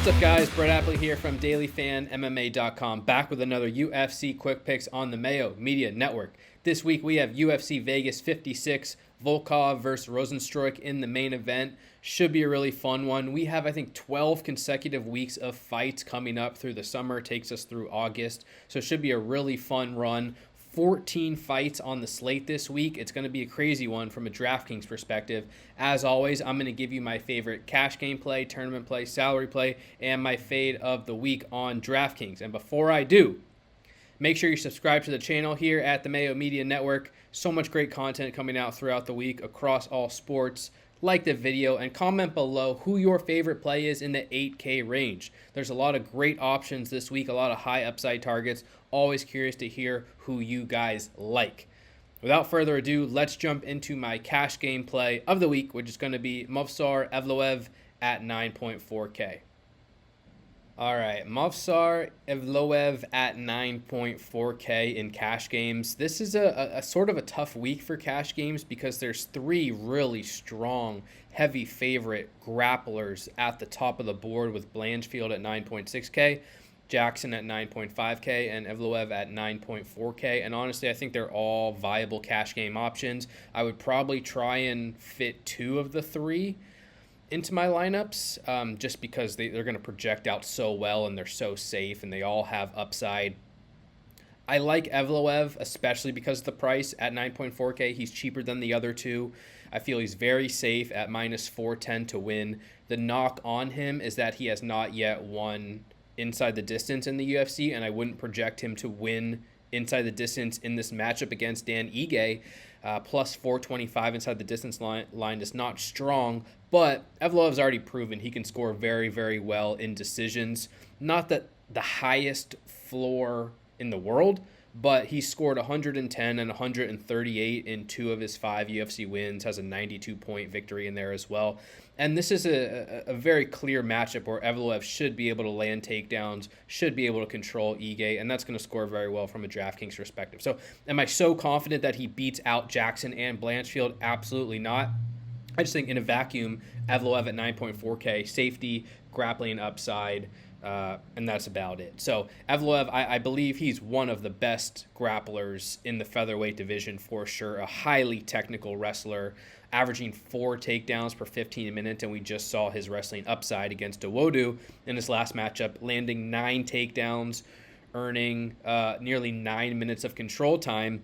What's up, guys? Brett Appley here from dailyfanmma.com, back with another UFC Quick Picks on the Mayo Media Network. This week we have UFC Vegas 56, Volkov versus Rozenstruik in the main event. Should be a really fun one. We have, I think, 12 consecutive weeks of fights coming up through the summer. It takes us through August, so it should be a really fun run. 14 fights on the slate this week. It's going to be a crazy one from a DraftKings perspective. As always, I'm going to give you my favorite cash game play, tournament play, salary play, and my fade of the week on DraftKings. And before I do, make sure you subscribe to the channel here at the Mayo Media Network. So much great content coming out throughout the week across all sports. Like the video and comment below who your favorite play is in the 8K range. There's a lot of great options this week, a lot of high upside targets. Always curious to hear who you guys like. Without further ado, let's jump into my cash game play of the week, which is going to be Movsar Evloev at 9.4K. All right, Movsar Evloev at 9.4K in cash games. This is a sort of a tough week for cash games because there's three really strong, heavy favorite grapplers at the top of the board, with Blanchfield at 9.6K, Jackson at 9.5K, and Evloev at 9.4K. And honestly, I think they're all viable cash game options. I would probably try and fit two of the three into my lineups, just because they're going to project out so well and they're so safe and they all have upside. I like Evloev, especially because of the price at 9.4K. He's cheaper than the other two. I feel he's very safe at minus 410 to win. The knock on him is that he has not yet won inside the distance in the UFC, and I wouldn't project him to win inside the distance in this matchup against Dan Ige. Plus 425 inside the distance line is not strong, but Evloev's already proven he can score very, very well in decisions. Not that the highest floor in the world, but he scored 110 and 138 in two of his 5 UFC wins, has a 92-point victory in there as well. And this is a very clear matchup where Evloev should be able to land takedowns, should be able to control Ige, and that's going to score very well from a DraftKings perspective. So am I so confident that he beats out Jackson and Blanchfield? Absolutely not. I just think in a vacuum, Evloev at 9.4K, safety, grappling upside, and that's about it. So Evloev, I believe he's one of the best grapplers in the featherweight division for sure. A highly technical wrestler, averaging 4 takedowns per 15 minutes, and we just saw his wrestling upside against Dawodu in his last matchup, landing 9 takedowns, earning nearly 9 minutes of control time.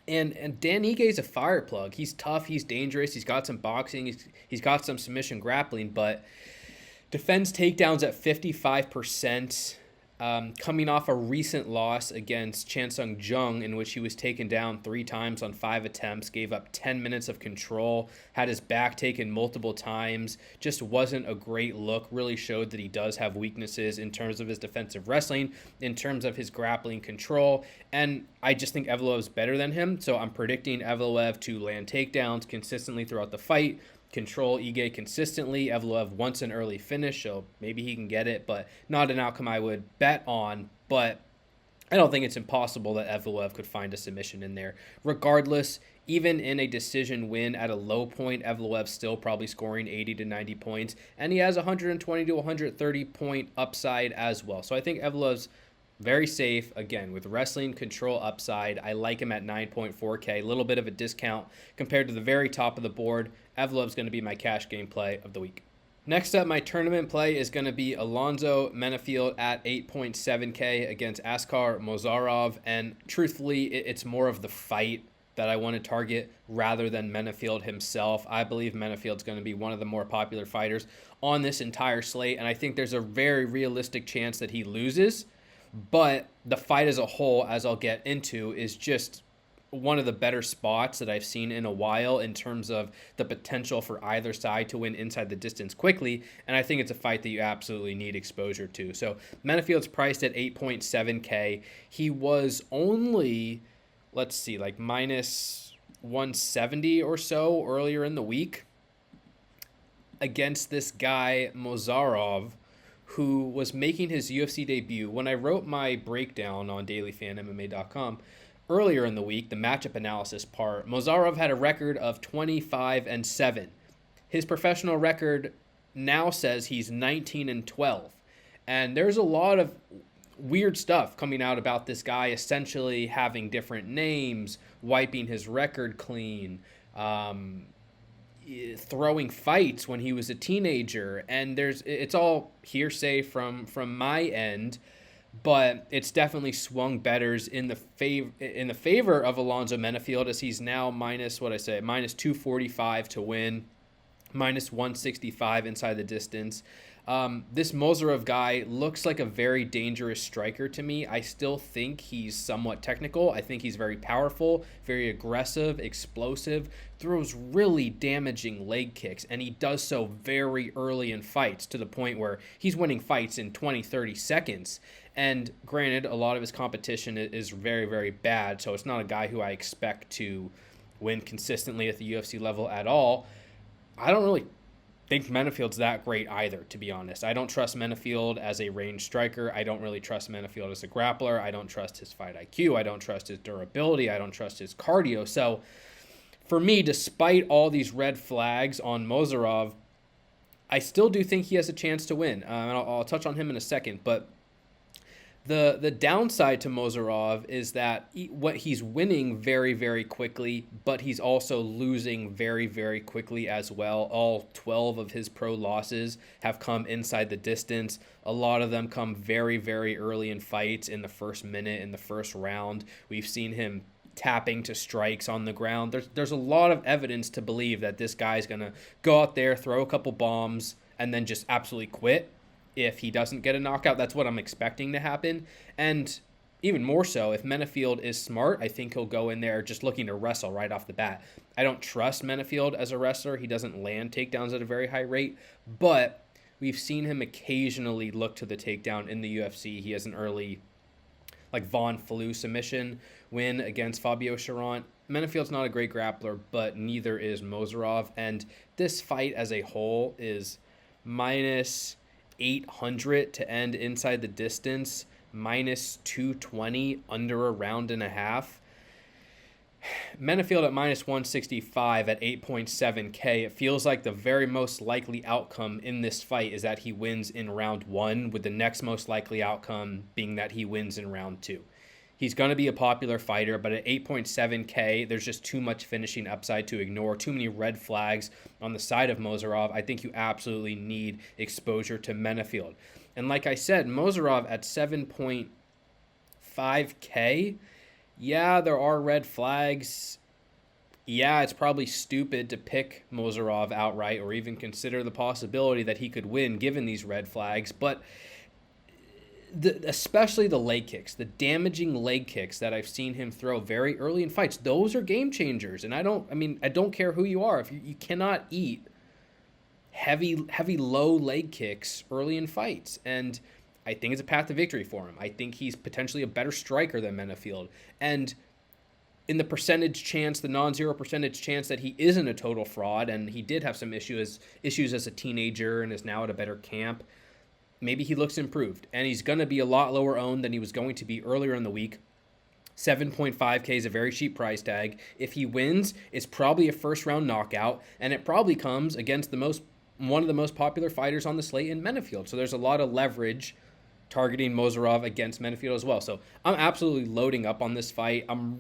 And Dan Ige is a fire plug. He's tough, he's dangerous, he's got some boxing, he's got some submission grappling, but defends takedowns at 55%, coming off a recent loss against Chansung Jung, in which he was taken down 3 times on 5 attempts, gave up 10 minutes of control, had his back taken multiple times, just wasn't a great look, really showed that he does have weaknesses in terms of his defensive wrestling, in terms of his grappling control, and I just think Evloev's better than him, so I'm predicting Evloev to land takedowns consistently throughout the fight, control Ige consistently. Evloev wants an early finish, so maybe he can get it, but not an outcome I would bet on. But I don't think it's impossible that Evloev could find a submission in there. Regardless, even in a decision win at a low point, Evloev's still probably scoring 80 to 90 points, and he has 120 to 130 point upside as well. So I think Evloev's very safe, again, with wrestling control upside. I like him at 9.4K, a little bit of a discount compared to the very top of the board. Evloev's going to be my cash game play of the week. Next up, my tournament play is going to be Alonzo Menafield at 8.7K against Askar Mozarov, and truthfully, it's more of the fight that I want to target rather than Menafield himself. I believe Menafield's going to be one of the more popular fighters on this entire slate, and I think there's a very realistic chance that he loses. But the fight as a whole, as I'll get into, is just one of the better spots that I've seen in a while in terms of the potential for either side to win inside the distance quickly. And I think it's a fight that you absolutely need exposure to. So Menafield's priced at 8.7K. He was only, let's see, like minus 170 or so earlier in the week against this guy, Mozarov, who was making his UFC debut. When I wrote my breakdown on dailyfanmma.com earlier in the week, the matchup analysis part, Mozarov had a record of 25-7. His professional record now says he's 19-12. And there's a lot of weird stuff coming out about this guy essentially having different names, wiping his record clean, throwing fights when he was a teenager, and it's all hearsay from my end, but it's definitely swung bettors in the favor of Alonzo Menifield, as he's now minus 245 to win, minus 165 inside the distance. This Mozarov guy looks like a very dangerous striker to me. I still think he's somewhat technical. I think he's very powerful, very aggressive, explosive, throws really damaging leg kicks, and he does so very early in fights to the point where he's winning fights in 20, 30 seconds. And granted, a lot of his competition is very, very bad, so it's not a guy who I expect to win consistently at the UFC level at all. I don't really think Menifield's that great either, to be honest. I don't trust Menifield as a range striker. I don't really trust Menifield as a grappler. I don't trust his fight IQ. I don't trust his durability. I don't trust his cardio. So for me, despite all these red flags on Mozarov, I still do think he has a chance to win. And I'll touch on him in a second, but the downside to Mozarov is that he's winning very, very quickly, but he's also losing very, very quickly as well. All 12 of his pro losses have come inside the distance. A lot of them come very, very early in fights, in the first minute, in the first round. We've seen him tapping to strikes on the ground. There's a lot of evidence to believe that this guy's going to go out there, throw a couple bombs, and then just absolutely quit if he doesn't get a knockout. That's what I'm expecting to happen. And even more so, if Menifield is smart, I think he'll go in there just looking to wrestle right off the bat. I don't trust Menifield as a wrestler. He doesn't land takedowns at a very high rate, but we've seen him occasionally look to the takedown in the UFC. He has an early Von Flue submission win against Fabio Cherant. Menifield's not a great grappler, but neither is Mozarov. And this fight as a whole is minus 800 to end inside the distance, minus 220 under a round and a half. Menifield at minus 165 at 8.7K. It feels like the very most likely outcome in this fight is that he wins in round 1, with the next most likely outcome being that he wins in round 2. He's going to be a popular fighter, but at 8.7K, there's just too much finishing upside to ignore, too many red flags on the side of Mozarov. I think you absolutely need exposure to Menifield. And like I said, Mozarov at 7.5K, yeah, there are red flags. Yeah, it's probably stupid to pick Mozarov outright or even consider the possibility that he could win given these red flags, but especially the leg kicks, the damaging leg kicks that I've seen him throw very early in fights, those are game changers. And I don't care who you are. If you cannot eat heavy low leg kicks early in fights. And I think it's a path to victory for him. I think he's potentially a better striker than Menifield. And in the percentage chance, the non-zero percentage chance that he isn't a total fraud, and he did have some issues as a teenager and is now at a better camp, maybe he looks improved, and he's going to be a lot lower owned than he was going to be earlier in the week. 7.5K is a very cheap price tag. If he wins, it's probably a first-round knockout, and it probably comes against one of the most popular fighters on the slate in Menifield. So there's a lot of leverage targeting Mozarov against Menifield as well. So I'm absolutely loading up on this fight. I'm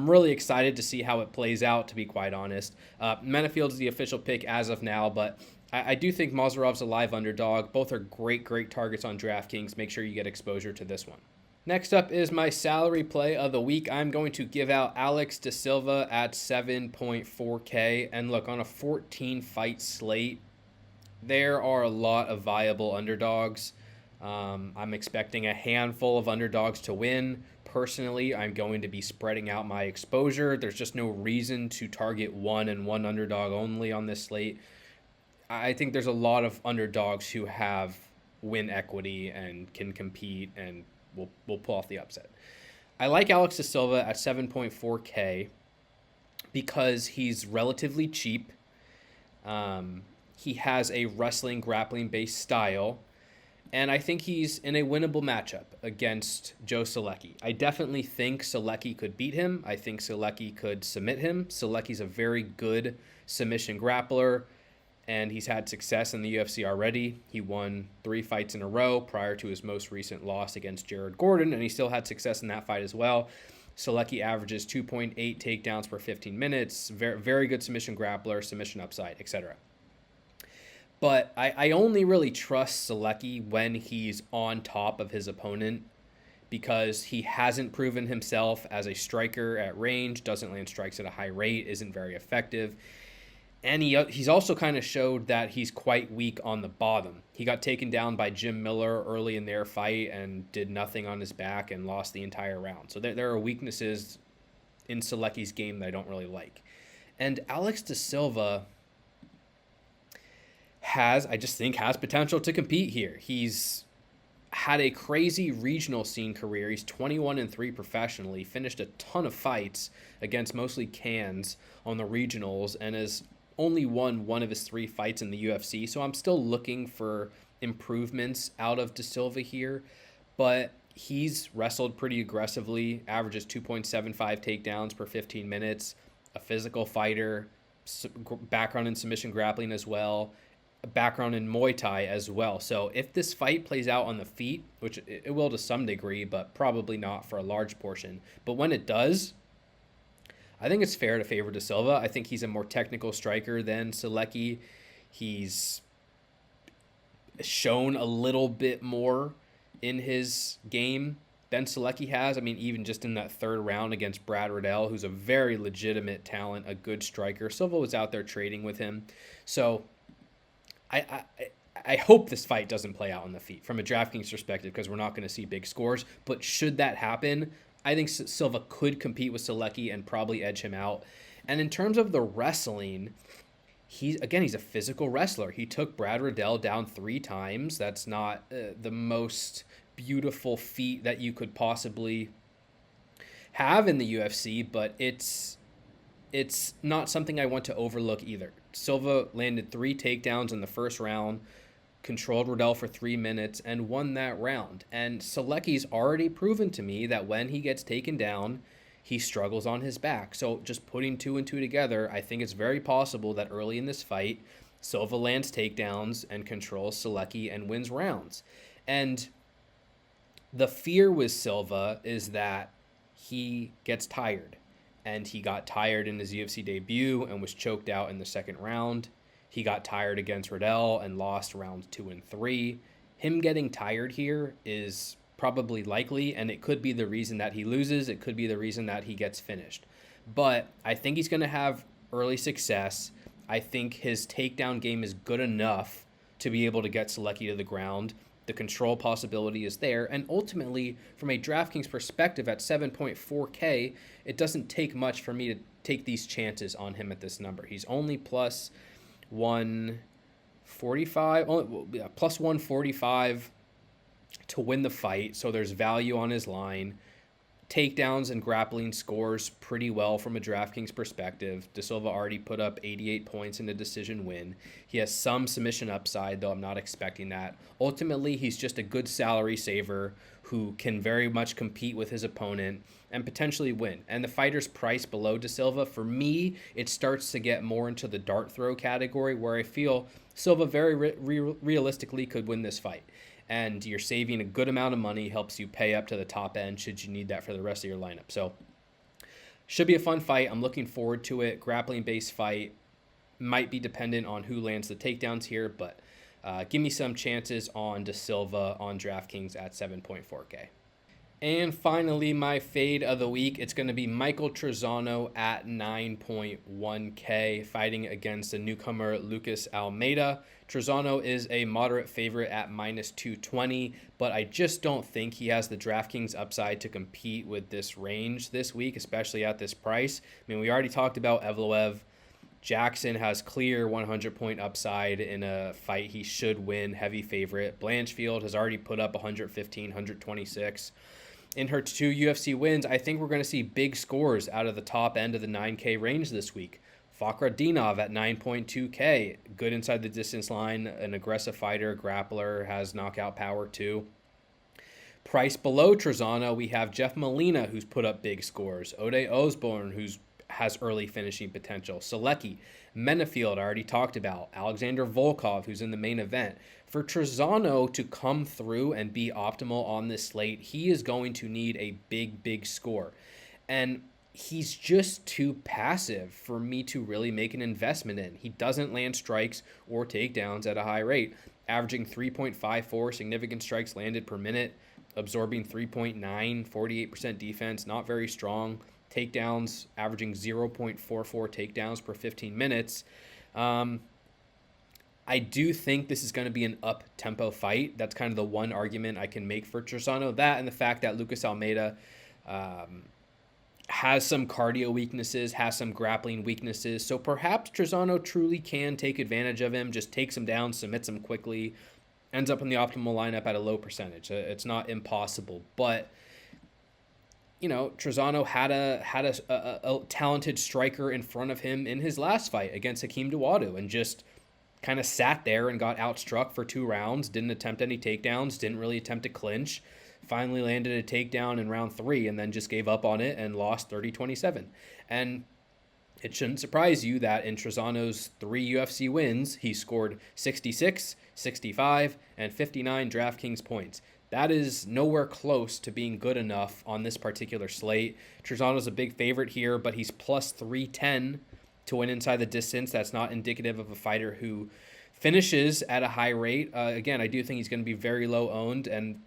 really excited to see how it plays out, to be quite honest. Menifield's the official pick as of now, but I do think Mozarov's a live underdog. Both are great targets on DraftKings. Make sure you get exposure to this one. Next up is my salary play of the week. I'm going to give out Alex Da Silva at 7.4K. And look, on a 14-fight slate, there are a lot of viable underdogs. I'm expecting a handful of underdogs to win. Personally, I'm going to be spreading out my exposure. There's just no reason to target one and one underdog only on this slate. I think there's a lot of underdogs who have win equity and can compete and will pull off the upset. I like Alex Da Silva at 7.4K because he's relatively cheap. He has a wrestling, grappling-based style, and I think he's in a winnable matchup against Joe Solecki. I definitely think Solecki could beat him. I think Solecki could submit him. Solecki's a very good submission grappler. and he's had success in the UFC already. He won 3 fights in a row prior to his most recent loss against Jared Gordon, and he still had success in that fight as well. Selecki averages 2.8 takedowns per 15 minutes, very, very good submission grappler, submission upside, etc. But I only really trust Selecki when he's on top of his opponent, because he hasn't proven himself as a striker at range, doesn't land strikes at a high rate, isn't very effective. And he's also kind of showed that he's quite weak on the bottom. He got taken down by Jim Miller early in their fight and did nothing on his back and lost the entire round. So there are weaknesses in Selecki's game that I don't really like. And Alex da Silva has potential to compete here. He's had a crazy regional scene career. He's 21-3 professionally, finished a ton of fights against mostly cans on the regionals, and has only won 1 of his 3 fights in the UFC. So I'm still looking for improvements out of da Silva here, but he's wrestled pretty aggressively, averages 2.75 takedowns per 15 minutes, a physical fighter, background in submission grappling as well, a background in Muay Thai as well. So if this fight plays out on the feet, which it will to some degree, but probably not for a large portion, but when it does, I think it's fair to favor da Silva. I think he's a more technical striker than Selecki. He's shown a little bit more in his game than Selecki has. I mean, even just in that 3rd round against Brad Riddell, who's a very legitimate talent, a good striker. Silva was out there trading with him. So I hope this fight doesn't play out on the feet from a DraftKings perspective, because we're not going to see big scores. But should that happen, I think Silva could compete with Selecki and probably edge him out. And in terms of the wrestling, he's a physical wrestler. He took Brad Riddell down 3 times. That's not the most beautiful feat that you could possibly have in the UFC, but it's not something I want to overlook either. Silva landed 3 takedowns in the first round, controlled Riddell for 3 minutes, and won that round. And Selecki's already proven to me that when he gets taken down, he struggles on his back. So just putting 2 and 2 together, I think it's very possible that early in this fight, Silva lands takedowns and controls Selecki and wins rounds. And the fear with Silva is that he gets tired. And he got tired in his UFC debut and was choked out in the 2nd round. He got tired against Riddell and lost rounds 2 and 3. Him getting tired here is probably likely, and it could be the reason that he loses. It could be the reason that he gets finished. But I think he's going to have early success. I think his takedown game is good enough to be able to get Selecki to the ground. The control possibility is there. And ultimately, from a DraftKings perspective at 7.4K, it doesn't take much for me to take these chances on him at this number. He's only plus 145, plus 145 to win the fight. So there's value on his line. Takedowns and grappling scores pretty well from a DraftKings perspective. Da Silva already put up 88 points in a decision win. He has some submission upside, though I'm not expecting that. Ultimately, he's just a good salary saver who can very much compete with his opponent and potentially win. And the fighter's price below Da Silva, for me, it starts to get more into the dart throw category, where I feel Silva very realistically could win this fight. And you're saving a good amount of money, helps you pay up to the top end should you need that for the rest of your lineup. So should be a fun fight. I'm looking forward to it. Grappling-based fight. Might be dependent on who lands the takedowns here, but give me some chances on Da Silva on DraftKings at 7.4K. And finally, my fade of the week, it's going to be Michael Trizano at 9.1K, fighting against the newcomer Lucas Almeida. Trizano is a moderate favorite at minus 220, but I just don't think he has the DraftKings upside to compete with this range this week, especially at this price. I mean, we already talked about Evloev. Jackson has clear 100-point upside in a fight he should win, heavy favorite. Blanchfield has already put up 115, 126. In her 2 UFC wins, I think we're going to see big scores out of the top end of the 9K range this week. Fakhretdinov at 9.2K, good inside the distance line, an aggressive fighter, grappler, has knockout power too. Price below Trizano, we have Jeff Molina, who's put up big scores. Ode Osborne, who's has early finishing potential. Selecki, Menafield, I already talked about. Alexander Volkov, who's in the main event. For Trezano to come through and be optimal on this slate, he is going to need a big score. And he's just too passive for me to really make an investment in. He doesn't land strikes or takedowns at a high rate, averaging 3.54 significant strikes landed per minute, absorbing 3.9, 48% defense, not very strong. Takedowns averaging 0.44 takedowns per 15 minutes. I do think this is going to be an up-tempo fight. That's kind of the one argument I can make for Trezano. That and the fact that Lucas Almeida has some cardio weaknesses, has some grappling weaknesses. So perhaps Trezano truly can take advantage of him, just takes him down, submits him quickly, ends up in the optimal lineup at a low percentage. It's not impossible, but you know, Trezano had a talented striker in front of him in his last fight against Hakeem Dawodu and just kind of sat there and got outstruck for 2 rounds, didn't attempt any takedowns, didn't really attempt to clinch, finally landed a takedown in round 3 and then just gave up on it and lost 30-27. And it shouldn't surprise you that in Trezano's 3 UFC wins, he scored 66, 65, and 59 DraftKings points. That is nowhere close to being good enough on this particular slate. Trezano's a big favorite here, but he's plus 310 to win inside the distance. That's not indicative of a fighter who finishes at a high rate. Again, I do think he's going to be very low owned, and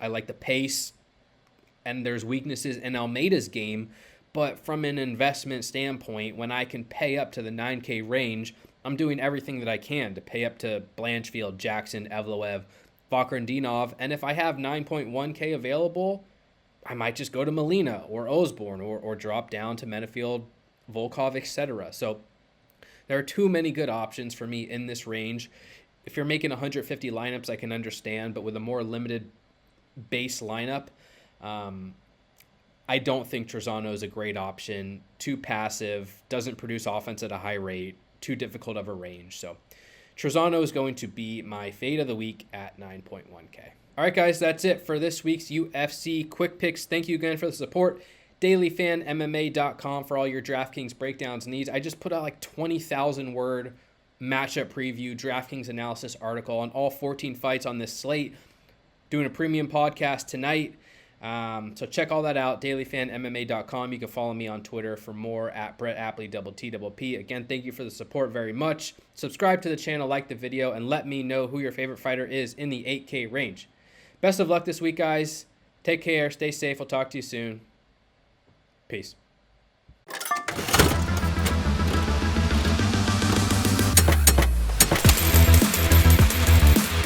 I like the pace, and there's weaknesses in Almeida's game. But from an investment standpoint, when I can pay up to the 9K range, I'm doing everything that I can to pay up to Blanchfield, Jackson, Evloev, Vakhridinov, and if I have 9.1K available, I might just go to Molina or Osborne or drop down to Menafield, Volkov, etc. So there are too many good options for me in this range. If you're making 150 lineups, I can understand, but with a more limited base lineup, I don't think Trezano is a great option. Too passive, doesn't produce offense at a high rate, too difficult of a range. So Trezano is going to be my fade of the week at 9.1K. All right, guys, that's it for this week's UFC Quick Picks. Thank you again for the support. DailyFanMMA.com for all your DraftKings breakdowns needs. I just put out like 20,000 word matchup preview DraftKings analysis article on all 14 fights on this slate. Doing a premium podcast tonight. So check all that out, dailyfanmma.com. You can follow me on Twitter for more at Brett Appley _TPP. Again, thank you for the support very much. Subscribe to the channel, like the video, and let me know who your favorite fighter is in the 8K range. Best of luck this week, guys. Take care. Stay safe. We'll talk to you soon. Peace.